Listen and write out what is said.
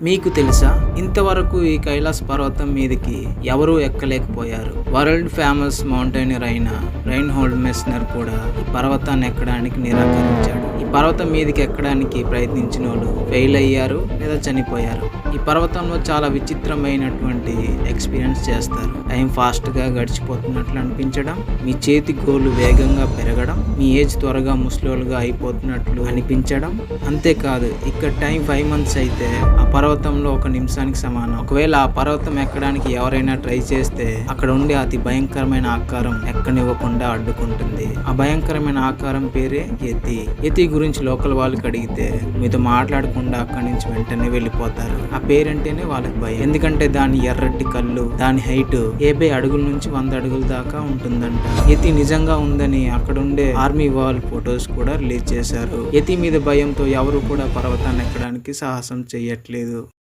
మీకు తెలుసా, ఇంతవరకు ఈ కైలాస్ పర్వతం మీదకి ఎవరూ ఎక్కలేకపోయారు. వరల్డ్ ఫేమస్ మౌంటైనర్ అయిన రైన్హోల్డ్ మెస్నర్ కూడా ఈ పర్వతాన్ని ఎక్కడానికి నిరాకరించాడు. ఈ పర్వతం మీదకి ఎక్కడానికి ప్రయత్నించిన వాళ్ళు ఫెయిల్ అయ్యారు లేదా చనిపోయారు. ఈ పర్వతంలో చాలా విచిత్రమైనటువంటి ఎక్స్పీరియన్స్ చేస్తారు. టైం ఫాస్ట్ గా గడిచిపోతున్నట్లు అనిపించడం, మీ చేతి గోళ్ళు వేగంగా పెరగడం, మీ ఏజ్ త్వరగా ముసలోలుగా అయిపోతున్నట్లు అనిపించడం. అంతేకాదు, ఇక్కడ టైం 5 months అయితే ఆ పర్వతంలో 1 నిమిషానికి సమానం. ఒకవేళ ఆ పర్వతం ఎక్కడానికి ఎవరైనా ట్రై చేస్తే అక్కడ ఉండే అతి భయంకరమైన ఆకారం ఎక్కనివ్వకుండా అడ్డుకుంటుంది. ఆ భయంకరమైన ఆకారం పేరే యతి. యతి గురించి లోకల్ వాళ్ళకి అడిగితే మీతో మాట్లాడకుండా అక్కడి నుంచి వెంటనే వెళ్ళిపోతారు. ఆ పేరంటేనే వాళ్ళకి భయం. ఎందుకంటే దాని ఎర్రటి కళ్ళు, దాని హైట్ 50 అడుగుల నుంచి 100 అడుగుల దాకా ఉంటుందంట. యతి నిజంగా ఉందని అక్కడ ఉండే ఆర్మీ వాల్ ఫొటోస్ కూడా రిలీజ్ చేశారు. యతి మీద భయంతో ఎవరు కూడా పర్వతాన్ని ఎక్కడానికి సాహసం చేయట్లేదు.